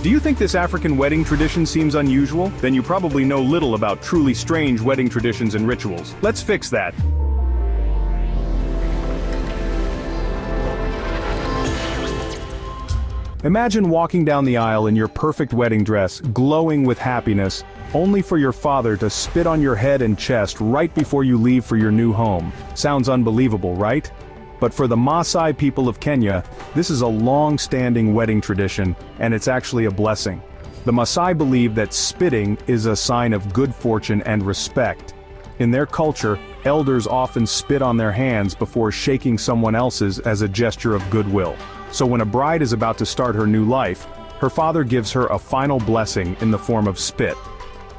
Do you think this African wedding tradition seems unusual? Then you probably know little about truly strange wedding traditions and rituals. Let's fix that. Imagine walking down the aisle in your perfect wedding dress, glowing with happiness, only for your father to spit on your head and chest right before you leave for your new home. Sounds unbelievable, right? But for the Maasai people of Kenya, this is a long-standing wedding tradition, and it's actually a blessing. The Maasai believe that spitting is a sign of good fortune and respect. In their culture, elders often spit on their hands before shaking someone else's as a gesture of goodwill. So when a bride is about to start her new life, her father gives her a final blessing in the form of spit.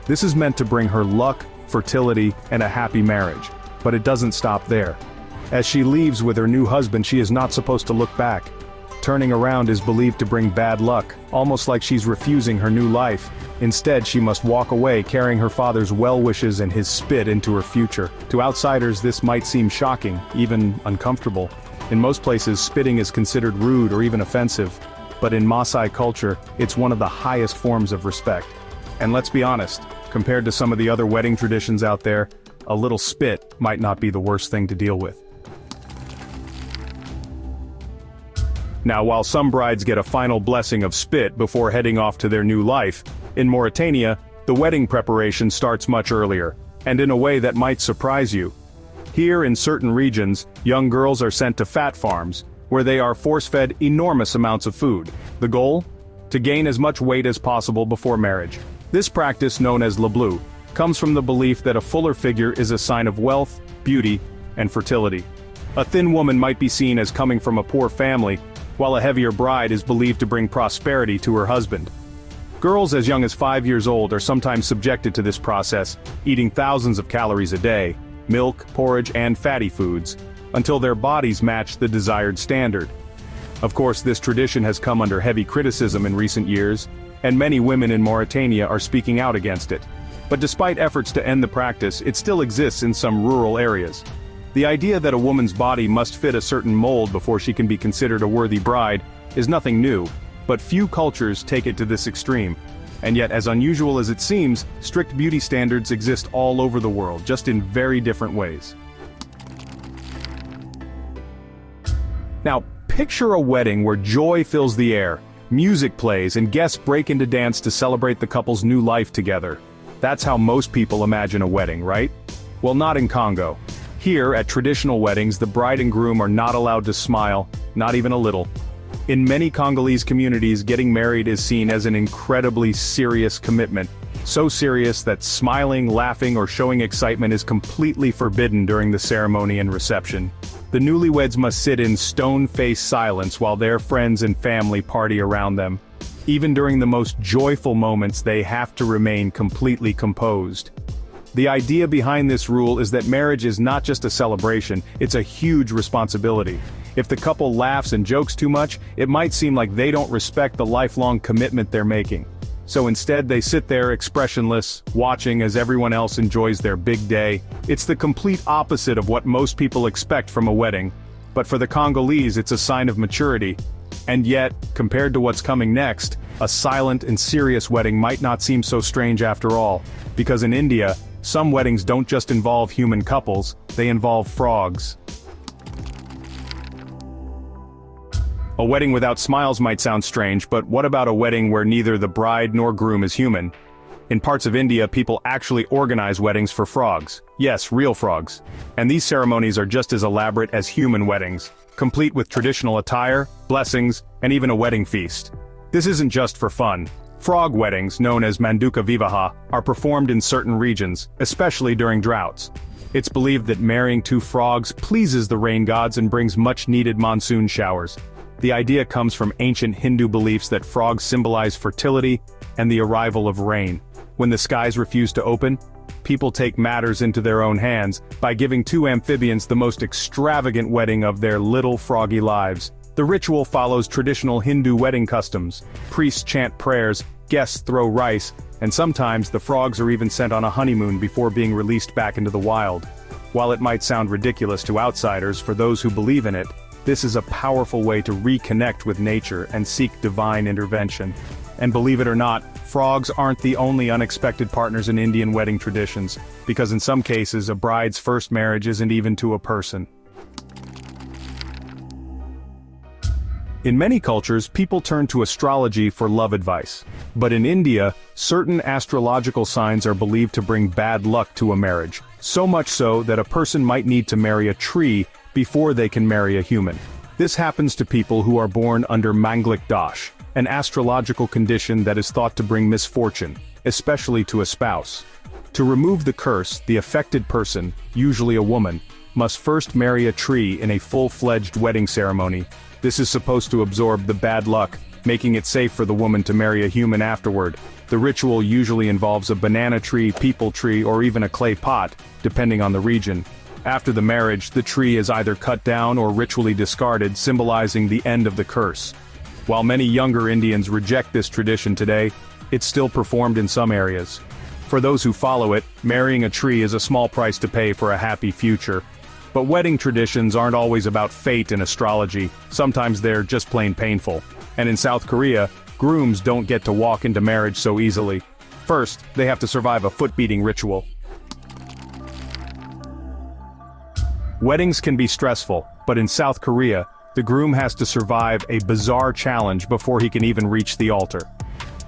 This is meant to bring her luck, fertility, and a happy marriage. But it doesn't stop there. As she leaves with her new husband, she is not supposed to look back. Turning around is believed to bring bad luck, almost like she's refusing her new life. Instead, she must walk away carrying her father's well wishes and his spit into her future. To outsiders, this might seem shocking, even uncomfortable. In most places, spitting is considered rude or even offensive. But in Maasai culture, it's one of the highest forms of respect. And let's be honest, compared to some of the other wedding traditions out there, a little spit might not be the worst thing to deal with. Now, while some brides get a final blessing of spit before heading off to their new life, in Mauritania, the wedding preparation starts much earlier, and in a way that might surprise you. Here, in certain regions, young girls are sent to fat farms, where they are force-fed enormous amounts of food. The goal? To gain as much weight as possible before marriage. This practice, known as leblu, comes from the belief that a fuller figure is a sign of wealth, beauty, and fertility. A thin woman might be seen as coming from a poor family, while a heavier bride is believed to bring prosperity to her husband. Girls as young as 5 years old are sometimes subjected to this process, eating thousands of calories a day, milk, porridge, and fatty foods, until their bodies match the desired standard. Of course, this tradition has come under heavy criticism in recent years, and many women in Mauritania are speaking out against it. But despite efforts to end the practice, it still exists in some rural areas. The idea that a woman's body must fit a certain mold before she can be considered a worthy bride is nothing new, but few cultures take it to this extreme. And yet, as unusual as it seems, strict beauty standards exist all over the world, just in very different ways. Now, picture a wedding where joy fills the air, music plays, and guests break into dance to celebrate the couple's new life together. That's how most people imagine a wedding, right? Well, not in Congo. Here, at traditional weddings, the bride and groom are not allowed to smile, not even a little. In many Congolese communities, getting married is seen as an incredibly serious commitment. So serious that smiling, laughing, or showing excitement is completely forbidden during the ceremony and reception. The newlyweds must sit in stone-faced silence while their friends and family party around them. Even during the most joyful moments, they have to remain completely composed. The idea behind this rule is that marriage is not just a celebration, it's a huge responsibility. If the couple laughs and jokes too much, it might seem like they don't respect the lifelong commitment they're making. So instead they sit there expressionless, watching as everyone else enjoys their big day. It's the complete opposite of what most people expect from a wedding. But for the Congolese, it's a sign of maturity. And yet, compared to what's coming next, a silent and serious wedding might not seem so strange after all. Because in India, some weddings don't just involve human couples, they involve frogs. A wedding without smiles might sound strange, but what about a wedding where neither the bride nor groom is human? In parts of India, people actually organize weddings for frogs. Yes, real frogs. And these ceremonies are just as elaborate as human weddings, complete with traditional attire, blessings, and even a wedding feast. This isn't just for fun. Frog weddings, known as Manduka Vivaha, are performed in certain regions, especially during droughts. It's believed that marrying two frogs pleases the rain gods and brings much-needed monsoon showers. The idea comes from ancient Hindu beliefs that frogs symbolize fertility and the arrival of rain. When the skies refuse to open, people take matters into their own hands by giving two amphibians the most extravagant wedding of their little froggy lives. The ritual follows traditional Hindu wedding customs. Priests chant prayers, guests throw rice, and sometimes the frogs are even sent on a honeymoon before being released back into the wild. While it might sound ridiculous to outsiders, for those who believe in it, this is a powerful way to reconnect with nature and seek divine intervention. And believe it or not, frogs aren't the only unexpected partners in Indian wedding traditions, because in some cases a bride's first marriage isn't even to a person. In many cultures, people turn to astrology for love advice. But in India, certain astrological signs are believed to bring bad luck to a marriage, so much so that a person might need to marry a tree before they can marry a human. This happens to people who are born under Manglik Dosh, an astrological condition that is thought to bring misfortune, especially to a spouse. To remove the curse, the affected person, usually a woman, must first marry a tree in a full-fledged wedding ceremony. This is supposed to absorb the bad luck, making it safe for the woman to marry a human afterward. The ritual usually involves a banana tree, peepal tree, or even a clay pot, depending on the region. After the marriage, the tree is either cut down or ritually discarded, symbolizing the end of the curse. While many younger Indians reject this tradition today, it's still performed in some areas. For those who follow it, marrying a tree is a small price to pay for a happy future. But wedding traditions aren't always about fate and astrology, sometimes they're just plain painful. And in South Korea, grooms don't get to walk into marriage so easily. First, they have to survive a foot-beating ritual. Weddings can be stressful, but in South Korea, the groom has to survive a bizarre challenge before he can even reach the altar.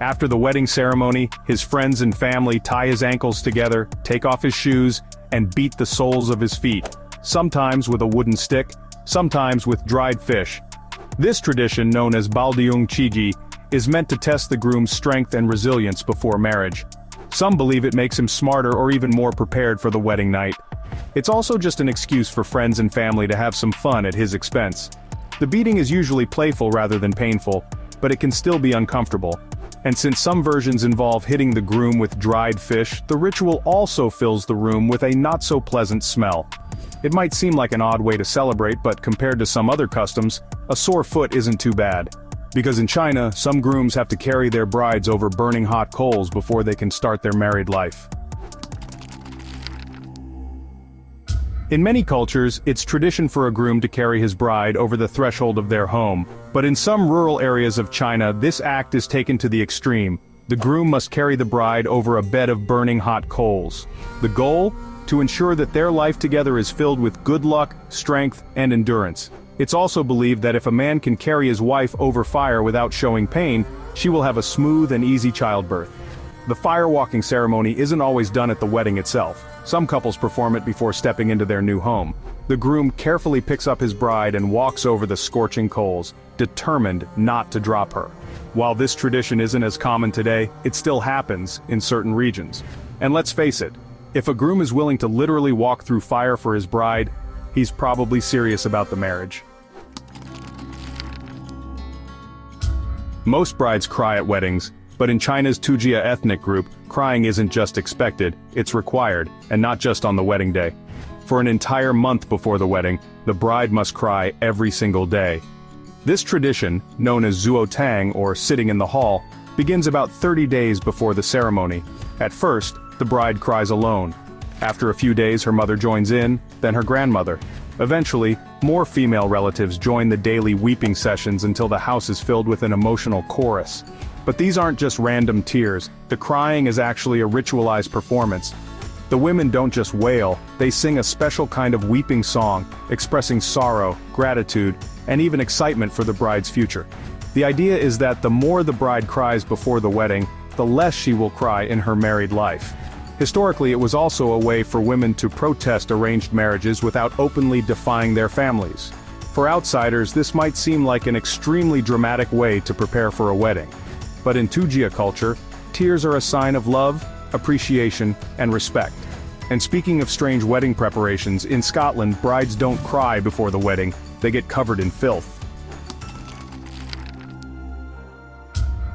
After the wedding ceremony, his friends and family tie his ankles together, take off his shoes, and beat the soles of his feet, sometimes with a wooden stick, sometimes with dried fish. This tradition, known as baldeung chigi, is meant to test the groom's strength and resilience before marriage. Some believe it makes him smarter or even more prepared for the wedding night. It's also just an excuse for friends and family to have some fun at his expense. The beating is usually playful rather than painful, but it can still be uncomfortable. And since some versions involve hitting the groom with dried fish, the ritual also fills the room with a not-so-pleasant smell. It might seem like an odd way to celebrate, but compared to some other customs, a sore foot isn't too bad. Because in China, some grooms have to carry their brides over burning hot coals before they can start their married life. In many cultures, it's tradition for a groom to carry his bride over the threshold of their home, but in some rural areas of China, this act is taken to the extreme. The groom must carry the bride over a bed of burning hot coals. The goal? To ensure that their life together is filled with good luck, strength, and endurance. It's also believed that if a man can carry his wife over fire without showing pain, she will have a smooth and easy childbirth. The firewalking ceremony isn't always done at the wedding itself. Some couples perform it before stepping into their new home. The groom carefully picks up his bride and walks over the scorching coals, determined not to drop her. While this tradition isn't as common today, it still happens in certain regions. And let's face it, if a groom is willing to literally walk through fire for his bride, he's probably serious about the marriage. Most brides cry at weddings, but in China's Tujia ethnic group, crying isn't just expected, it's required, and not just on the wedding day. For an entire month before the wedding, the bride must cry every single day. This tradition, known as zuotang or sitting in the hall, begins about 30 days before the ceremony. At first, the bride cries alone. After a few days, her mother joins in, then her grandmother. Eventually, more female relatives join the daily weeping sessions until the house is filled with an emotional chorus. But these aren't just random tears, the crying is actually a ritualized performance. The women don't just wail, they sing a special kind of weeping song, expressing sorrow, gratitude, and even excitement for the bride's future. The idea is that the more the bride cries before the wedding, the less she will cry in her married life. Historically, it was also a way for women to protest arranged marriages without openly defying their families. For outsiders, this might seem like an extremely dramatic way to prepare for a wedding. But in Tujia culture, tears are a sign of love, appreciation, and respect. And speaking of strange wedding preparations, in Scotland, brides don't cry before the wedding, they get covered in filth.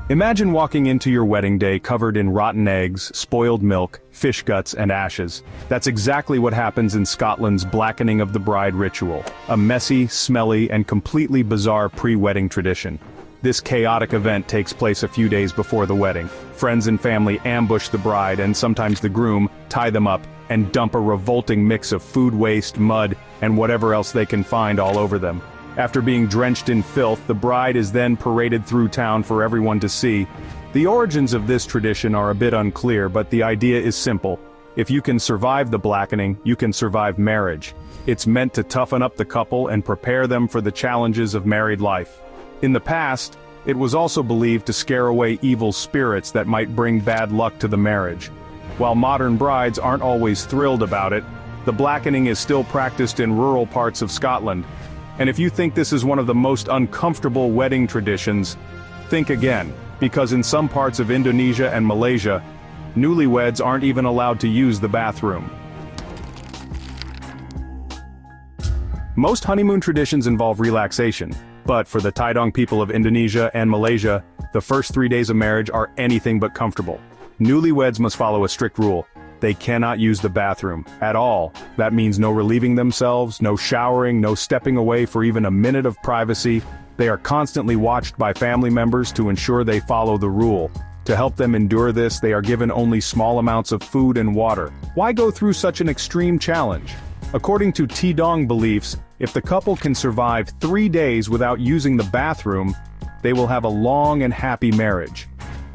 Imagine walking into your wedding day covered in rotten eggs, spoiled milk, fish guts, and ashes. That's exactly what happens in Scotland's blackening of the bride ritual, a messy, smelly, and completely bizarre pre-wedding tradition. This chaotic event takes place a few days before the wedding. Friends and family ambush the bride and sometimes the groom, tie them up, and dump a revolting mix of food waste, mud, and whatever else they can find all over them. After being drenched in filth, the bride is then paraded through town for everyone to see. The origins of this tradition are a bit unclear, but the idea is simple. If you can survive the blackening, you can survive marriage. It's meant to toughen up the couple and prepare them for the challenges of married life. In the past, it was also believed to scare away evil spirits that might bring bad luck to the marriage. While modern brides aren't always thrilled about it, the blackening is still practiced in rural parts of Scotland. And if you think this is one of the most uncomfortable wedding traditions, think again, because in some parts of Indonesia and Malaysia, newlyweds aren't even allowed to use the bathroom. Most honeymoon traditions involve relaxation, but for the Tidong people of Indonesia and Malaysia, the first 3 days of marriage are anything but comfortable. Newlyweds must follow a strict rule. They cannot use the bathroom at all. That means no relieving themselves, no showering, no stepping away for even a minute of privacy. They are constantly watched by family members to ensure they follow the rule. To help them endure this, they are given only small amounts of food and water. Why go through such an extreme challenge? According to Tidong beliefs, if the couple can survive 3 days without using the bathroom, they will have a long and happy marriage.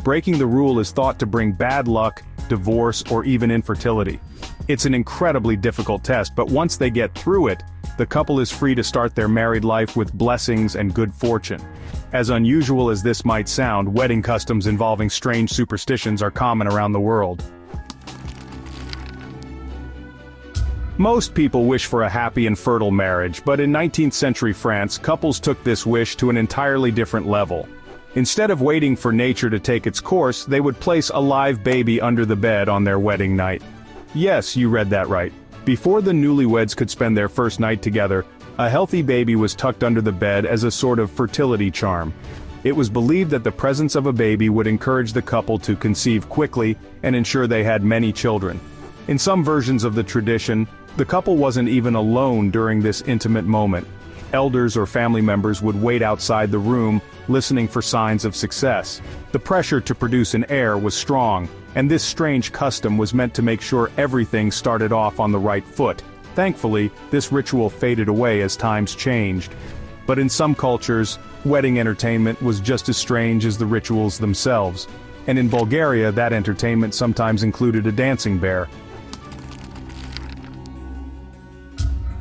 Breaking the rule is thought to bring bad luck, divorce, or even infertility. It's an incredibly difficult test, but once they get through it, the couple is free to start their married life with blessings and good fortune. As unusual as this might sound, wedding customs involving strange superstitions are common around the world. Most people wish for a happy and fertile marriage, but in 19th century France, couples took this wish to an entirely different level. Instead of waiting for nature to take its course, they would place a live baby under the bed on their wedding night. Yes, you read that right. Before the newlyweds could spend their first night together, a healthy baby was tucked under the bed as a sort of fertility charm. It was believed that the presence of a baby would encourage the couple to conceive quickly and ensure they had many children. In some versions of the tradition, the couple wasn't even alone during this intimate moment. Elders or family members would wait outside the room, listening for signs of success. The pressure to produce an heir was strong, and this strange custom was meant to make sure everything started off on the right foot. Thankfully, this ritual faded away as times changed. But in some cultures, wedding entertainment was just as strange as the rituals themselves. And in Bulgaria, that entertainment sometimes included a dancing bear.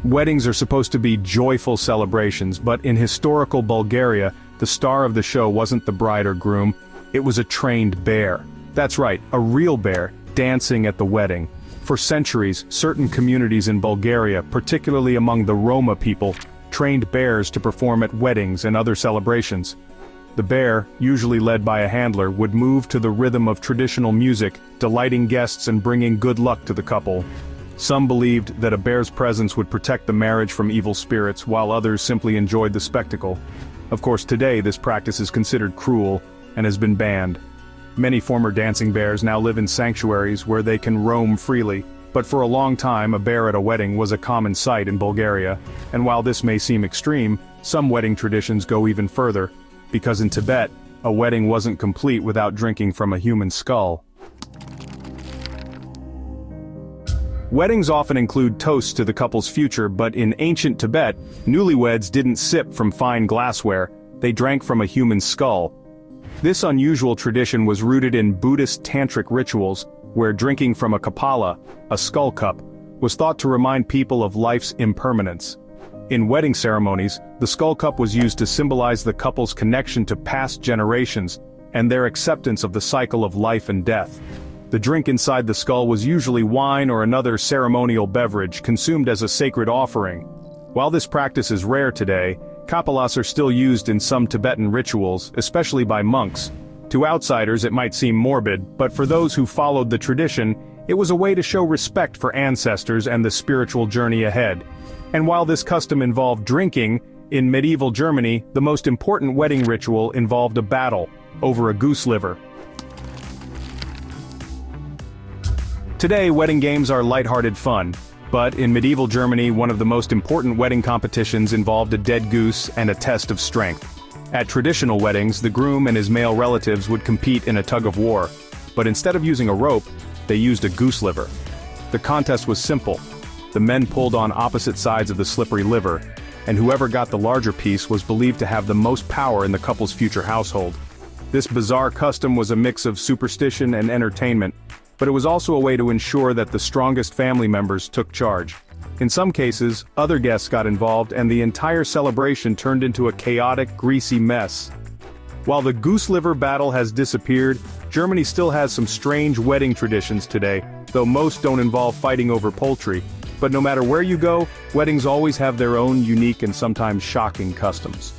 Weddings are supposed to be joyful celebrations, but in historical Bulgaria, the star of the show wasn't the bride or groom, it was a trained bear. That's right, a real bear, dancing at the wedding. For centuries, certain communities in Bulgaria, particularly among the Roma people, trained bears to perform at weddings and other celebrations. The bear, usually led by a handler, would move to the rhythm of traditional music, delighting guests and bringing good luck to the couple. Some believed that a bear's presence would protect the marriage from evil spirits, while others simply enjoyed the spectacle. Of course, today this practice is considered cruel and has been banned. Many former dancing bears now live in sanctuaries where they can roam freely, but for a long time a bear at a wedding was a common sight in Bulgaria, and while this may seem extreme, some wedding traditions go even further, because in Tibet, a wedding wasn't complete without drinking from a human skull. Weddings often include toasts to the couple's future, but in ancient Tibet, newlyweds didn't sip from fine glassware, they drank from a human skull. This unusual tradition was rooted in Buddhist tantric rituals, where drinking from a kapala, a skull cup, was thought to remind people of life's impermanence. In wedding ceremonies, the skull cup was used to symbolize the couple's connection to past generations, and their acceptance of the cycle of life and death. The drink inside the skull was usually wine or another ceremonial beverage consumed as a sacred offering. While this practice is rare today, kapalas are still used in some Tibetan rituals, especially by monks. To outsiders it might seem morbid, but for those who followed the tradition, it was a way to show respect for ancestors and the spiritual journey ahead. And while this custom involved drinking, in medieval Germany, the most important wedding ritual involved a battle over a goose liver. Today, wedding games are lighthearted fun, but in medieval Germany, one of the most important wedding competitions involved a dead goose and a test of strength. At traditional weddings, the groom and his male relatives would compete in a tug-of-war, but instead of using a rope, they used a goose liver. The contest was simple. The men pulled on opposite sides of the slippery liver, and whoever got the larger piece was believed to have the most power in the couple's future household. This bizarre custom was a mix of superstition and entertainment, but it was also a way to ensure that the strongest family members took charge. In some cases, other guests got involved and the entire celebration turned into a chaotic, greasy mess. While the goose liver battle has disappeared, Germany still has some strange wedding traditions today, though most don't involve fighting over poultry. But no matter where you go, weddings always have their own unique and sometimes shocking customs.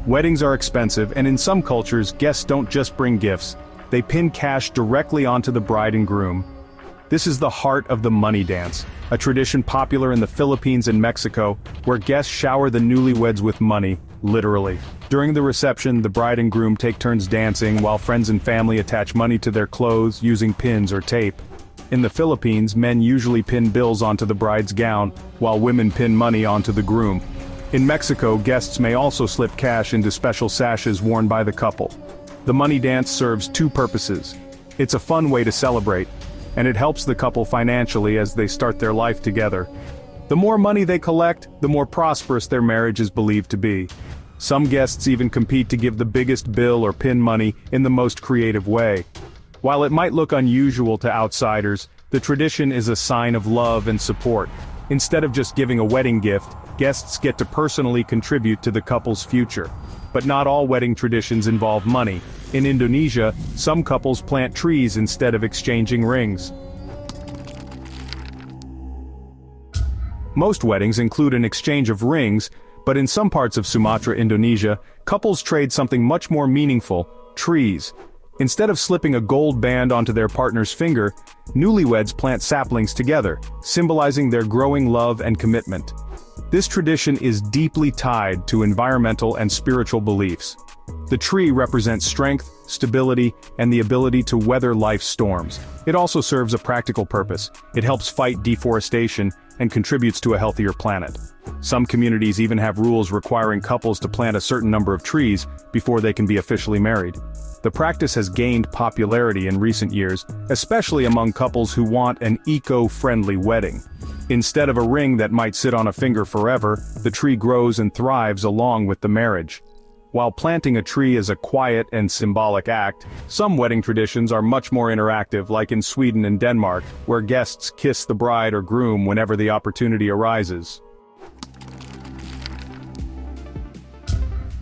Weddings are expensive, and in some cultures, guests don't just bring gifts, they pin cash directly onto the bride and groom. This is the heart of the money dance, a tradition popular in the Philippines and Mexico, where guests shower the newlyweds with money, literally. During the reception, the bride and groom take turns dancing while friends and family attach money to their clothes using pins or tape. In the Philippines, men usually pin bills onto the bride's gown, while women pin money onto the groom. In Mexico, guests may also slip cash into special sashes worn by the couple. The money dance serves two purposes. It's a fun way to celebrate, and it helps the couple financially as they start their life together. The more money they collect, the more prosperous their marriage is believed to be. Some guests even compete to give the biggest bill or pin money in the most creative way. While it might look unusual to outsiders, the tradition is a sign of love and support. Instead of just giving a wedding gift, guests get to personally contribute to the couple's future. But not all wedding traditions involve money. In Indonesia, some couples plant trees instead of exchanging rings. Most weddings include an exchange of rings, but in some parts of Sumatra, Indonesia, couples trade something much more meaningful: trees. Instead of slipping a gold band onto their partner's finger, newlyweds plant saplings together, symbolizing their growing love and commitment. This tradition is deeply tied to environmental and spiritual beliefs. The tree represents strength, stability, and the ability to weather life's storms. It also serves a practical purpose. It helps fight deforestation and contributes to a healthier planet. Some communities even have rules requiring couples to plant a certain number of trees before they can be officially married. The practice has gained popularity in recent years, especially among couples who want an eco-friendly wedding. Instead of a ring that might sit on a finger forever, the tree grows and thrives along with the marriage. While planting a tree is a quiet and symbolic act, some wedding traditions are much more interactive, like in Sweden and Denmark, where guests kiss the bride or groom whenever the opportunity arises.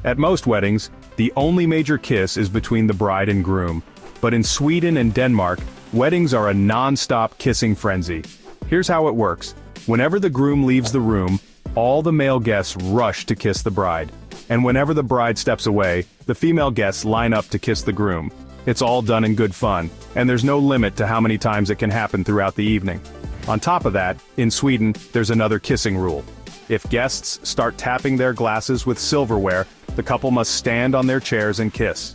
At most weddings, the only major kiss is between the bride and groom. But in Sweden and Denmark, weddings are a non-stop kissing frenzy. Here's how it works. Whenever the groom leaves the room, all the male guests rush to kiss the bride. And whenever the bride steps away, the female guests line up to kiss the groom. It's all done in good fun, and there's no limit to how many times it can happen throughout the evening. On top of that, in Sweden, there's another kissing rule. If guests start tapping their glasses with silverware, the couple must stand on their chairs and kiss.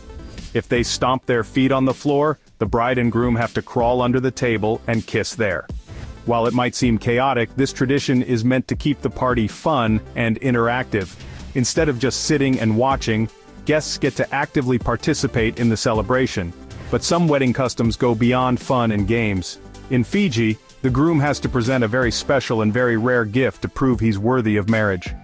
If they stomp their feet on the floor, the bride and groom have to crawl under the table and kiss there. While it might seem chaotic, this tradition is meant to keep the party fun and interactive. Instead of just sitting and watching, guests get to actively participate in the celebration. But some wedding customs go beyond fun and games. In Fiji, the groom has to present a very special and very rare gift to prove he's worthy of marriage.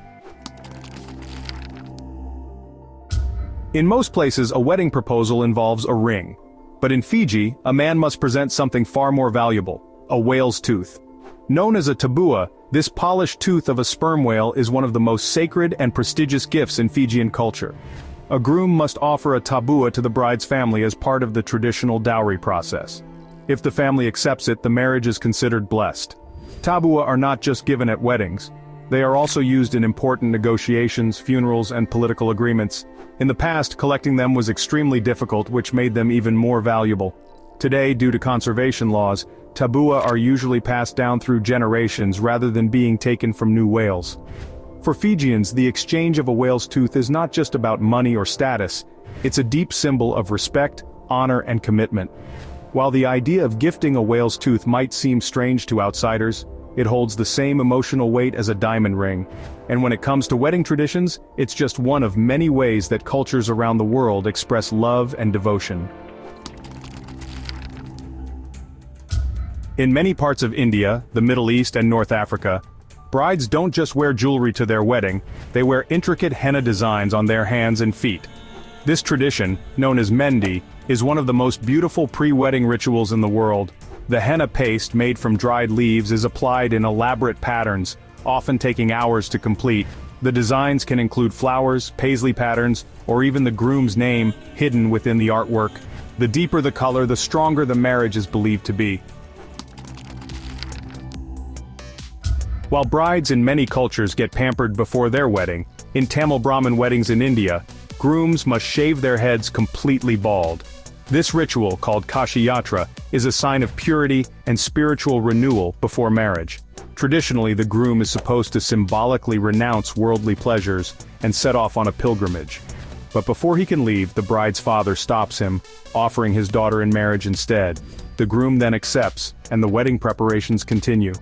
In most places, a wedding proposal involves a ring. But in Fiji, a man must present something far more valuable: a whale's tooth. Known as a tabua, this polished tooth of a sperm whale is one of the most sacred and prestigious gifts in Fijian culture. A groom must offer a tabua to the bride's family as part of the traditional dowry process. If the family accepts it, the marriage is considered blessed. Tabua are not just given at weddings. They are also used in important negotiations, funerals, and political agreements. In the past, collecting them was extremely difficult, which made them even more valuable. Today, due to conservation laws, tabua are usually passed down through generations rather than being taken from new whales. For Fijians, the exchange of a whale's tooth is not just about money or status. It's a deep symbol of respect, honor, and commitment. While the idea of gifting a whale's tooth might seem strange to outsiders, it holds the same emotional weight as a diamond ring. And when it comes to wedding traditions, it's just one of many ways that cultures around the world express love and devotion. In many parts of India, the Middle East, and North Africa, Brides don't just wear jewelry to their wedding, they wear intricate henna designs on their hands and feet. This tradition, known as mendi, is one of the most beautiful pre-wedding rituals in the world. The henna paste made from dried leaves is applied in elaborate patterns, often taking hours to complete. The designs can include flowers, paisley patterns, or even the groom's name hidden within the artwork. The deeper the color, the stronger the marriage is believed to be. While brides in many cultures get pampered before their wedding, in Tamil Brahmin weddings in India, grooms must shave their heads completely bald. This ritual, called Kashi Yatra, is a sign of purity and spiritual renewal before marriage. Traditionally, the groom is supposed to symbolically renounce worldly pleasures and set off on a pilgrimage. But before he can leave, the bride's father stops him, offering his daughter in marriage instead. The groom then accepts, and the wedding preparations continue.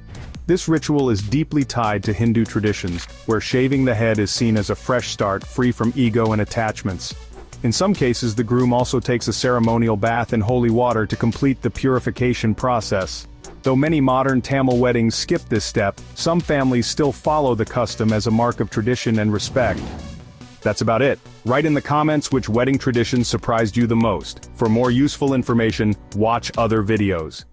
This ritual is deeply tied to Hindu traditions, where shaving the head is seen as a fresh start, free from ego and attachments. In some cases, the groom also takes a ceremonial bath in holy water to complete the purification process. Though many modern Tamil weddings skip this step, some families still follow the custom as a mark of tradition and respect. That's about it. Write in the comments which wedding tradition surprised you the most. For more useful information, watch other videos.